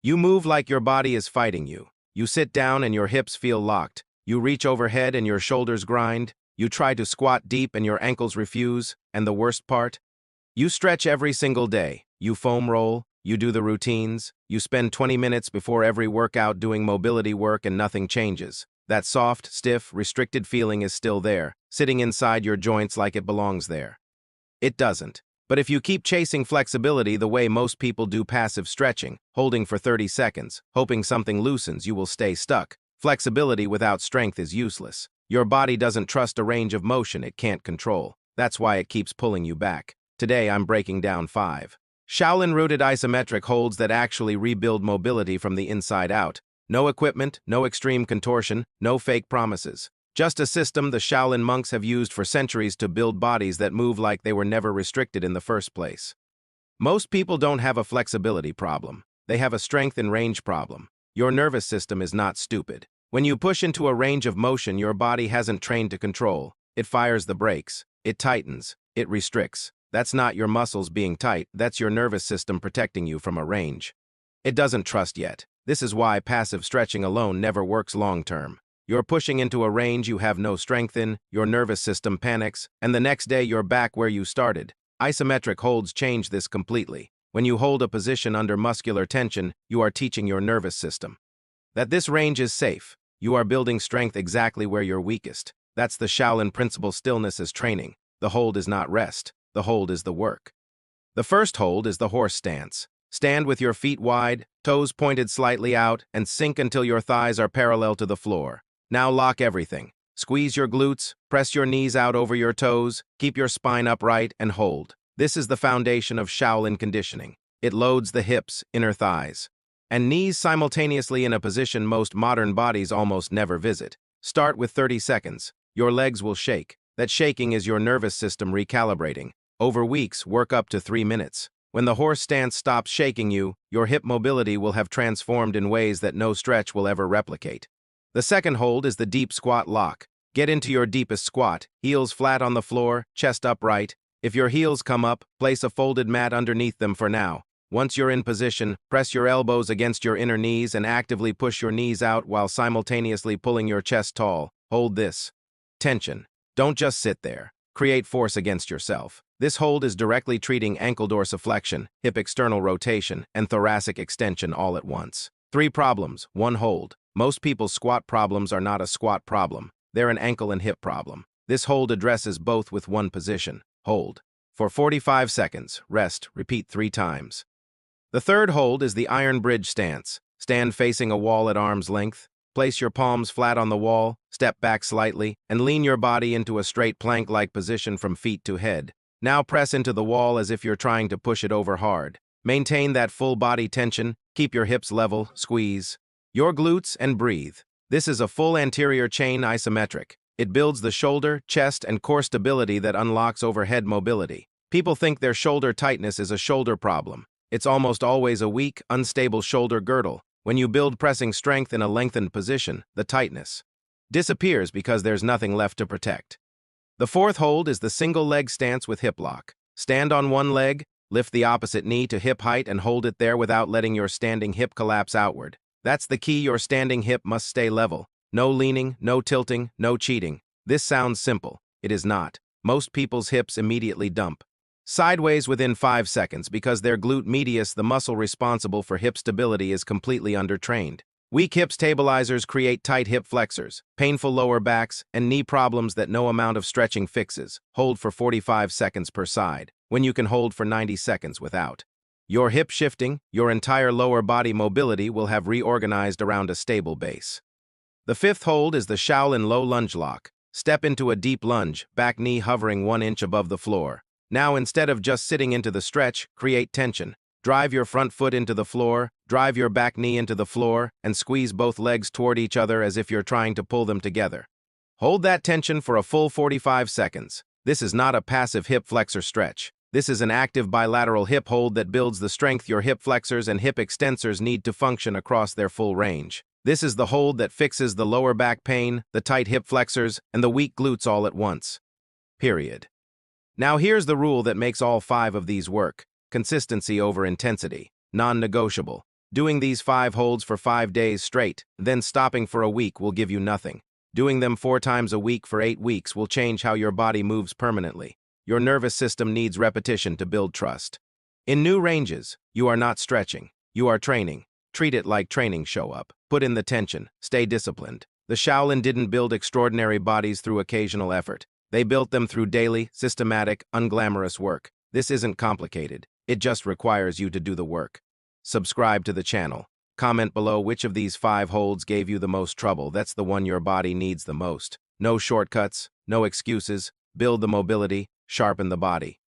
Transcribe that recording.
You move like your body is fighting you. You sit down and your hips feel locked. You reach overhead and your shoulders grind. You try to squat deep and your ankles refuse. And the worst part? You stretch every single day. You foam roll. You do the routines. You spend 20 minutes before every workout doing mobility work and nothing changes. That soft, stiff, restricted feeling is still there, sitting inside your joints like it belongs there. It doesn't. But if you keep chasing flexibility the way most people do passive stretching, holding for 30 seconds, hoping something loosens, you will stay stuck. Flexibility without strength is useless. Your body doesn't trust a range of motion it can't control. That's why it keeps pulling you back. Today I'm breaking down 5 Shaolin-rooted isometric holds that actually rebuild mobility from the inside out. No equipment, no extreme contortion, no fake promises. Just a system the Shaolin monks have used for centuries to build bodies that move like they were never restricted in the first place. Most people don't have a flexibility problem. They have a strength and range problem. Your nervous system is not stupid. When you push into a range of motion your body hasn't trained to control, it fires the brakes, it tightens, it restricts. That's not your muscles being tight, that's your nervous system protecting you from a range. It doesn't trust yet. This is why passive stretching alone never works long-term. You're pushing into a range you have no strength in, your nervous system panics, and the next day you're back where you started. Isometric holds change this completely. When you hold a position under muscular tension, you are teaching your nervous system that this range is safe. You are building strength exactly where you're weakest. That's the Shaolin principle. Stillness is training. The hold is not rest. The hold is the work. The first hold is the horse stance. Stand with your feet wide, toes pointed slightly out, and sink until your thighs are parallel to the floor. Now lock everything. Squeeze your glutes, press your knees out over your toes, keep your spine upright, and hold. This is the foundation of Shaolin conditioning. It loads the hips, inner thighs, and knees simultaneously in a position most modern bodies almost never visit. Start with 30 seconds. Your legs will shake. That shaking is your nervous system recalibrating. Over weeks, work up to 3 minutes. When the horse stance stops shaking you, your hip mobility will have transformed in ways that no stretch will ever replicate. The second hold is the deep squat lock. Get into your deepest squat, heels flat on the floor, chest upright. If your heels come up, place a folded mat underneath them for now. Once you're in position, press your elbows against your inner knees and actively push your knees out while simultaneously pulling your chest tall. Hold this tension. Don't just sit there. Create force against yourself. This hold is directly treating ankle dorsiflexion, hip external rotation, and thoracic extension all at once. 3 problems, 1 hold. Most people's squat problems are not a squat problem. They're an ankle and hip problem. This hold addresses both with 1 position. Hold. For 45 seconds, rest, repeat 3 times. The third hold is the iron bridge stance. Stand facing a wall at arm's length. Place your palms flat on the wall, step back slightly, and lean your body into a straight plank-like position from feet to head. Now press into the wall as if you're trying to push it over hard. Maintain that full body tension, keep your hips level, squeeze your glutes, and breathe. This is a full anterior chain isometric. It builds the shoulder, chest, and core stability that unlocks overhead mobility. People think their shoulder tightness is a shoulder problem. It's almost always a weak, unstable shoulder girdle. When you build pressing strength in a lengthened position, the tightness disappears because there's nothing left to protect. The fourth hold is the single leg stance with hip lock. Stand on one leg, lift the opposite knee to hip height and hold it there without letting your standing hip collapse outward. That's the key. Your standing hip must stay level. No leaning, no tilting, no cheating. This sounds simple. It is not. Most people's hips immediately dump sideways within 5 seconds because their glute medius, the muscle responsible for hip stability, is completely undertrained. Weak hip stabilizers create tight hip flexors, painful lower backs, and knee problems that no amount of stretching fixes. Hold for 45 seconds per side, when you can hold for 90 seconds without. Your hip shifting, your entire lower body mobility will have reorganized around a stable base. The fifth hold is the Shaolin low lunge lock. Step into a deep lunge, back knee hovering 1 inch above the floor. Now, instead of just sitting into the stretch, create tension. Drive your front foot into the floor, drive your back knee into the floor, and squeeze both legs toward each other as if you're trying to pull them together. Hold that tension for a full 45 seconds. This is not a passive hip flexor stretch. This is an active bilateral hip hold that builds the strength your hip flexors and hip extensors need to function across their full range. This is the hold that fixes the lower back pain, the tight hip flexors, and the weak glutes all at once. Period. Now here's the rule that makes all 5 of these work. Consistency over intensity. Non-negotiable. Doing these 5 holds for 5 days straight, then stopping for a week will give you nothing. Doing them 4 times a week for 8 weeks will change how your body moves permanently. Your nervous system needs repetition to build trust. In new ranges, you are not stretching. You are training. Treat it like training. Show up. Put in the tension. Stay disciplined. The Shaolin didn't build extraordinary bodies through occasional effort. They built them through daily, systematic, unglamorous work. This isn't complicated. It just requires you to do the work. Subscribe to the channel. Comment below which of these 5 holds gave you the most trouble. That's the one your body needs the most. No shortcuts, no excuses. Build the mobility, sharpen the body.